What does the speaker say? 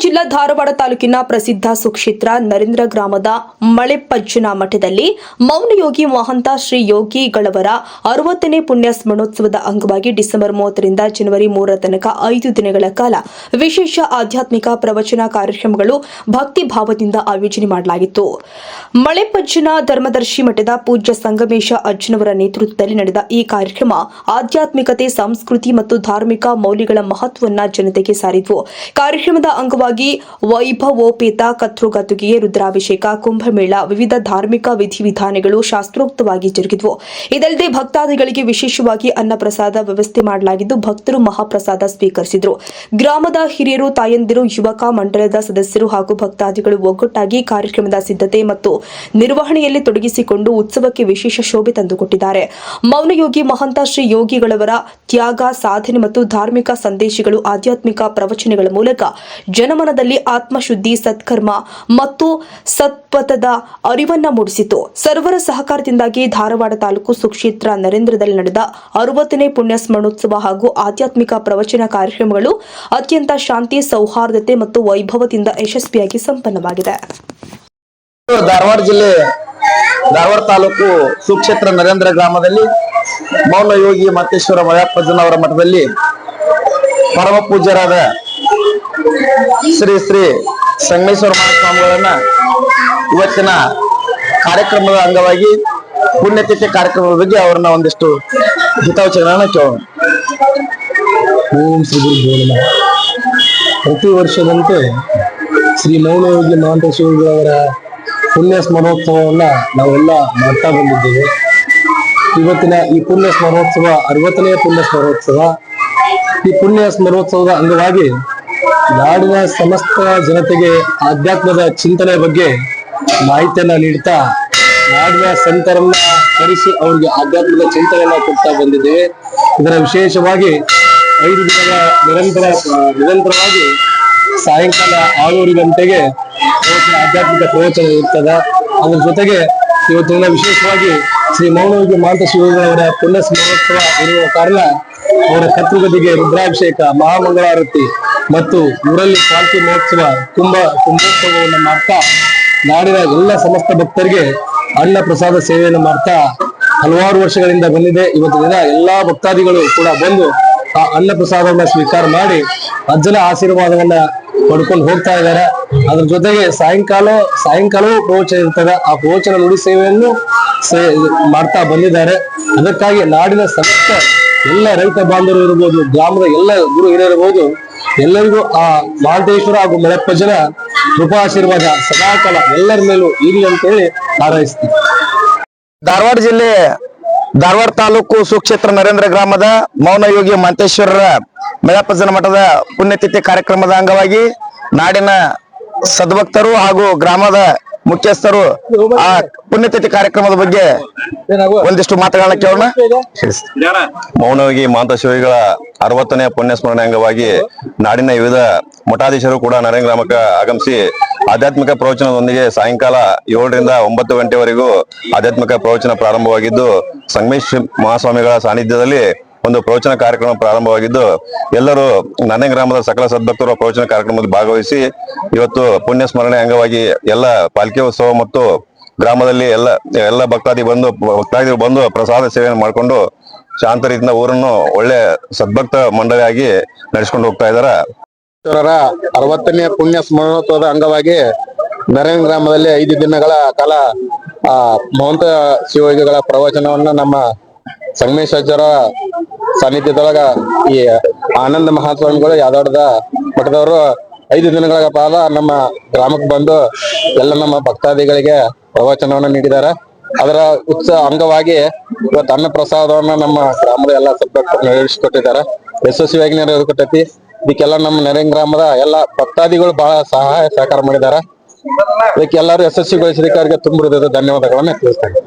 ಜಿಲ್ಲಾ ಧಾರವಾಡ ತಾಲೂಕಿನ ಪ್ರಸಿದ್ಧ ಸುಕ್ಷೇತ್ರ ನರೇಂದ್ರ ಗ್ರಾಮದ ಮಳೆಪಜ್ಜನ ಮಠದಲ್ಲಿ ಮೌನಯೋಗಿ ಮಹಂತ ಶ್ರೀ ಯೋಗಿಗಳವರ 60ನೇ ಪುಣ್ಯ ಸ್ಮರಣೋತ್ಸವದ ಅಂಗವಾಗಿ ಡಿಸೆಂಬರ್ 30 ರಿಂದ ಜನವರಿ 3 ತನಕ 5 ದಿನಗಳ ಕಾಲ ವಿಶೇಷ ಆಧ್ಯಾತ್ಮಿಕ ಪ್ರವಚನ ಕಾರ್ಯಕ್ರಮಗಳು ಭಕ್ತಿ ಭಾವದಿಂದ ಆಯೋಜನೆ ಮಾಡಲಾಗಿತ್ತು. ಮಳೆಪಜ್ಜನ ಧರ್ಮದರ್ಶಿ ಮಠದ ಪೂಜ್ಯ ಸಂಗಮೇಶ ಅಜ್ಜನವರ ನೇತೃತ್ವದಲ್ಲಿ ನಡೆದ ಈ ಕಾರ್ಯಕ್ರಮ ಆಧ್ಯಾತ್ಮಿಕತೆ, ಸಂಸ್ಕೃತಿ ಮತ್ತು ಧಾರ್ಮಿಕ ಮೌಲ್ಯಗಳ ಮಹತ್ವವನ್ನು ಜನತೆಗೆ ಸಾರಿದ್ವು. ಕಾರ್ಯಕ್ರಮದ ಅಂಗವಾಗಿ ವೈಭವೋಪೇತ ಕತ್ರುಗದ್ದುಗೆ, ರುದ್ರಾಭಿಷೇಕ, ಕುಂಭಮೇಳ, ವಿವಿಧ ಧಾರ್ಮಿಕ ವಿಧಿವಿಧಾನಗಳು ಶಾಸ್ತ್ರೋಕ್ತವಾಗಿ ಜರುಗಿದ್ವು. ಇದಲ್ಲದೆ ಭಕ್ತಾದಿಗಳಿಗೆ ವಿಶೇಷವಾಗಿ ಅನ್ನಪ್ರಸಾದ ವ್ಯವಸ್ಥೆ ಮಾಡಲಾಗಿದ್ದು, ಭಕ್ತರು ಮಹಾಪ್ರಸಾದ ಸ್ವೀಕರಿಸಿದರು. ಗ್ರಾಮದ ಹಿರಿಯರು, ತಾಯಂದಿರು, ಯುವಕ ಮಂಡಲದ ಸದಸ್ಯರು ಹಾಗೂ ಭಕ್ತಾದಿಗಳು ಒಗ್ಗಟ್ಟಾಗಿ ಕಾರ್ಯಕ್ರಮದ ಸಿದ್ಧತೆ ಮತ್ತು ನಿರ್ವಹಣೆಯಲ್ಲಿ ತೊಡಗಿಸಿಕೊಂಡು ಉತ್ಸವಕ್ಕೆ ವಿಶೇಷ ಶೋಭೆ ತಂದುಕೊಟ್ಟಿದ್ದಾರೆ. ಮೌನಯೋಗಿ ಮಹಂತ ಶ್ರೀ ಯೋಗಿಗಳವರ ತ್ಯಾಗ, ಸಾಧನೆ ಮತ್ತು ಧಾರ್ಮಿಕ ಸಂದೇಶಗಳು ಆಧ್ಯಾತ್ಮಿಕ ಪ್ರವಚನಗಳ ಮೂಲಕ ಜನಮನದಲ್ಲಿ ಆತ್ಮಶುದ್ಧಿ, ಸತ್ಕರ್ಮ ಮತ್ತು ಸತ್ಪಥದ ಅರಿವನ್ನ ಮೂಡಿಸಿತು. ಸರ್ವರ ಸಹಕಾರದಿಂದಾಗಿ ಧಾರವಾಡ ತಾಲೂಕು ಸುಕ್ಷೇತ್ರ ನರೇಂದ್ರದಲ್ಲಿ ನಡೆದ 60ನೇ ಪುಣ್ಯ ಸ್ಮರಣೋತ್ಸವ ಹಾಗೂ ಆಧ್ಯಾತ್ಮಿಕ ಪ್ರವಚನ ಕಾರ್ಯಕ್ರಮಗಳು ಅತ್ಯಂತ ಶಾಂತಿ, ಸೌಹಾರ್ದತೆ ಮತ್ತು ವೈಭವದಿಂದ ಯಶಸ್ವಿಯಾಗಿ ಸಂಪನ್ನವಾಗಿದೆ. ಧಾರವಾಡ ಜಿಲ್ಲೆ ಧಾರವಾಡ ತಾಲೂಕು ಸುಕ್ಷೇತ್ರ ನರೇಂದ್ರ ಗ್ರಾಮದಲ್ಲಿ ಮೌನಯೋಗಿ ಮಹಂತೇಶ್ವರ ಮಳೆಪಜ್ಜನವರ ಮಠದಲ್ಲಿ ಪರಮ ಪೂಜ್ಯರಾದ ಶ್ರೀ ಶ್ರೀ ಸಂಗಮೇಶ್ವರ ಮಹಾಸ್ವಾಮಿಗಳನ್ನ ಇವತ್ತಿನ ಕಾರ್ಯಕ್ರಮದ ಅಂಗವಾಗಿ ಪುಣ್ಯತಿಥಿ ಕಾರ್ಯಕ್ರಮದ ಬಗ್ಗೆ ಅವರನ್ನ ಒಂದಿಷ್ಟು ಹಿತವಚನಗಳನ್ನ ಕೇಳೋಣ. ಓಂ ಶ್ರೀ ಗುರುಭ್ಯೋ ನಮಃ. ಪ್ರತಿ ವರ್ಷದಂತೆ ಶ್ರೀ ಮೌನಯೋಗಿ ಮಹಂತೇಶ್ವರವರ ಪುಣ್ಯ ಸ್ಮರಣೋತ್ಸವವನ್ನ ನಾವೆಲ್ಲ ಮಾಡ್ತಾ ಬಂದಿದ್ದೇವೆ. ಇವತ್ತಿನ ಈ ಪುಣ್ಯ ಸ್ಮರಣೋತ್ಸವ 60ನೇ ಪುಣ್ಯ ಸ್ಮರಣೋತ್ಸವ. ಈ ಪುಣ್ಯ ಸ್ಮರಣೋತ್ಸವದ ಅಂಗವಾಗಿ ನಾಡಿನ ಸಮಸ್ತ ಜನತೆಗೆ ಆಧ್ಯಾತ್ಮದ ಚಿಂತನೆ ಬಗ್ಗೆ ಮಾಹಿತಿಯನ್ನ ನೀಡ್ತಾ ನಾಡಿನ ಸಂತರನ್ನ ಕರೆಸಿ ಅವರಿಗೆ ಆಧ್ಯಾತ್ಮದ ಚಿಂತನೆಯನ್ನ ಕೊಡ್ತಾ ಬಂದಿದ್ದೇವೆ. ಇದರ ವಿಶೇಷವಾಗಿ 5 ದಿನಗಳ ನಿರಂತರವಾಗಿ ಸಾಯಂಕಾಲ 6 ಗಂಟೆಗೆ ಆಧ್ಯಾತ್ಮಿಕ ಪ್ರವಚನ ಇರ್ತದೆ. ಅದ್ರ ಜೊತೆಗೆ ಇವತ್ತಿನ ವಿಶೇಷವಾಗಿ ಶ್ರೀ ಮೌನಯೋಗಿ ಮಹಂತ ಶಿವಯವರ ಪುಣ್ಯ ಸ್ಮರಣೋತ್ಸವ ಇರುವ ಕಾರಣ ಅವರ ಕರ್ತೃಗದಿಗೆ ರುದ್ರಾಭಿಷೇಕ, ಮಹಾಮಂಗಳಾರತಿ ಮತ್ತು ಊರಲ್ಲಿ ಪಾಲ್ಕಿ ಮಹೋತ್ಸವ, ಕುಂಭೋತ್ಸವವನ್ನು ಮಾಡ್ತಾ ನಾಡಿನ ಎಲ್ಲ ಸಮಸ್ತ ಭಕ್ತರಿಗೆ ಅನ್ನ ಪ್ರಸಾದ ಸೇವೆಯನ್ನು ಮಾಡ್ತಾ ಹಲವಾರು ವರ್ಷಗಳಿಂದ ಬಂದಿದೆ. ಇವತ್ತು ದಿನ ಎಲ್ಲಾ ಭಕ್ತಾದಿಗಳು ಕೂಡ ಬಂದು ಆ ಅನ್ನ ಪ್ರಸಾದವನ್ನ ಸ್ವೀಕಾರ ಮಾಡಿ ಅಜ್ಜನ ಆಶೀರ್ವಾದವನ್ನ ಪಡ್ಕೊಂಡು ಹೋಗ್ತಾ ಇದ್ದಾರೆ. ಅದ್ರ ಜೊತೆಗೆ ಸಾಯಂಕಾಲವೂ ಪ್ರವಚನ ಇರ್ತದೆ. ಆ ಪ್ರವಚನ ನುಡಿ ಸೇವೆಯನ್ನು ಮಾಡ್ತಾ ಬಂದಿದ್ದಾರೆ. ಅದಕ್ಕಾಗಿ ನಾಡಿನ ಸಮಸ್ತ ಎಲ್ಲ ರೈತ ಬಾಂಧವರು ಇರಬಹುದು, ಗ್ರಾಮದ ಎಲ್ಲ ಗುರು ಹಿರಿಯರಿರಬಹುದು, ಎಲ್ಲರಿಗೂ ಆ ಮಹಂತೇಶ್ವರ ಹಾಗೂ ಮಳೆಪಜ್ಜನ ಕೃಪಾಶೀರ್ವಾದ ಸದಾಕಾಲ ಎಲ್ಲರ ಮೇಲೂ ಇರಲಿ ಅಂತ ಹೇಳಿ ಹಾರೈಸ್ತೀವಿ. ಧಾರವಾಡ ಜಿಲ್ಲೆ ಧಾರವಾಡ ತಾಲೂಕು ಸುಕ್ಷೇತ್ರ ನರೇಂದ್ರ ಗ್ರಾಮದ ಮೌನಯೋಗಿ ಮಹಂತೇಶ್ವರರ ಮಳೆಪಜ್ಜನ ಮಠದ ಪುಣ್ಯತಿಥಿ ಕಾರ್ಯಕ್ರಮದ ಅಂಗವಾಗಿ ನಾಡಿನ ಸದ್ಭಕ್ತರು ಹಾಗೂ ಗ್ರಾಮದ ಮುಖ್ಯಸ್ಥರು ಆ ಪುಣ್ಯತಿಥಿ ಕಾರ್ಯಕ್ರಮದ ಬಗ್ಗೆ ಒಂದಿಷ್ಟು ಮಾತುಗಳನ್ನ ಕೇಳೋಣ. ಮೌನಯೋಗಿ ಮಹಂತೇಶ್ವರಿಗಳ 60ನೇ ಪುಣ್ಯ ಸ್ಮರಣೆ ಅಂಗವಾಗಿ ನಾಡಿನ ವಿವಿಧ ಮಠಾಧೀಶರು ಕೂಡ ನರೇಂದ್ರ ಗ್ರಾಮಕ್ಕೆ ಆಗಮಿಸಿ ಆಧ್ಯಾತ್ಮಿಕ ಪ್ರವಚನದೊಂದಿಗೆ ಸಾಯಂಕಾಲ 7 ರಿಂದ 9 ಗಂಟೆವರೆಗೂ ಆಧ್ಯಾತ್ಮಿಕ ಪ್ರವಚನ ಪ್ರಾರಂಭವಾಗಿದ್ದು, ಸಂಗಮೇಶ್ ಮಹಾಸ್ವಾಮಿಗಳ ಸಾನ್ನಿಧ್ಯದಲ್ಲಿ ಒಂದು ಪ್ರವಚನ ಕಾರ್ಯಕ್ರಮ ಪ್ರಾರಂಭವಾಗಿದ್ದು, ಎಲ್ಲರೂ ನನ್ನೆ ಗ್ರಾಮದ ಸಕಲ ಸದ್ಭಕ್ತರು ಪ್ರವಚನ ಕಾರ್ಯಕ್ರಮದಲ್ಲಿ ಭಾಗವಹಿಸಿ ಇವತ್ತು ಪುಣ್ಯ ಸ್ಮರಣೆ ಅಂಗವಾಗಿ ಎಲ್ಲ ಪಾಲ್ಕಿ ಉತ್ಸವ ಮತ್ತು ಗ್ರಾಮದಲ್ಲಿ ಎಲ್ಲ ಭಕ್ತಾದಿಗಳು ಬಂದು ಪ್ರಸಾದ ಸೇವೆಯನ್ನು ಮಾಡಿಕೊಂಡು ಶಾಂತ ರೀತಿಯಿಂದ ಊರನ್ನು ಒಳ್ಳೆ ಸದ್ಭಕ್ತ ಮಂಡಳಿಯಾಗಿ ನಡೆಸ್ಕೊಂಡು ಹೋಗ್ತಾ ಇದ್ದಾರೆ. 60ನೇ ಪುಣ್ಯ ಸ್ಮರಣೋತ್ಸವದ ಅಂಗವಾಗಿ ನರೇಂದ್ರ ಗ್ರಾಮದಲ್ಲಿ 5 ದಿನಗಳ ಕಾಲ ಮಹಂತ ಶಿವಯೋಗಿಗಳ ಪ್ರವಚನವನ್ನ ನಮ್ಮ ಸಂಗಮೇಶ ಅಜ್ಜರ ಸಾನ್ನಿಧ್ಯದೊಳಗ ಈ ಆನಂದ ಮಹಾಸ್ವಾಮಿಗಳು ಯಾದವಾಡದ ಮಠದವರು 5 ದಿನಗಳ ಕಾಲ ನಮ್ಮ ಗ್ರಾಮಕ್ಕೆ ಬಂದು ಎಲ್ಲ ನಮ್ಮ ಭಕ್ತಾದಿಗಳಿಗೆ ಪ್ರವಚನವನ್ನ ನೀಡಿದ್ದಾರೆ. ಅದರ ಅಂಗವಾಗಿ ಇವತ್ತು ಅನ್ನ ಪ್ರಸಾದವನ್ನ ನಮ್ಮ ಗ್ರಾಮದ ಎಲ್ಲ ಸದ್ಭಕ್ತರು ನಡೆಸಿಕೊಟ್ಟಿದ್ದಾರೆ. ಯಶಸ್ವಿಯಾಗಿ ನೆರವೇರಿಕೊಟ್ಟೈತಿ. ಇದಕ್ಕೆಲ್ಲ ನಮ್ಮ ನರೇಂದ್ರ ಗ್ರಾಮದ ಎಲ್ಲ ಭಕ್ತಾದಿಗಳು ಬಹಳ ಸಹಾಯ ಸಹಕಾರ ಮಾಡಿದ್ದಾರೆ. ಇದಕ್ಕೆ ಎಲ್ಲರೂ ಯಶಸ್ವಿಗೊಳಿಸಿದಕ್ಕೆ ಅವರಿಗೆ ತುಂಬ ಹೃದಯದ ಧನ್ಯವಾದಗಳನ್ನ ತಿಳಿಸ್ತೇನೆ.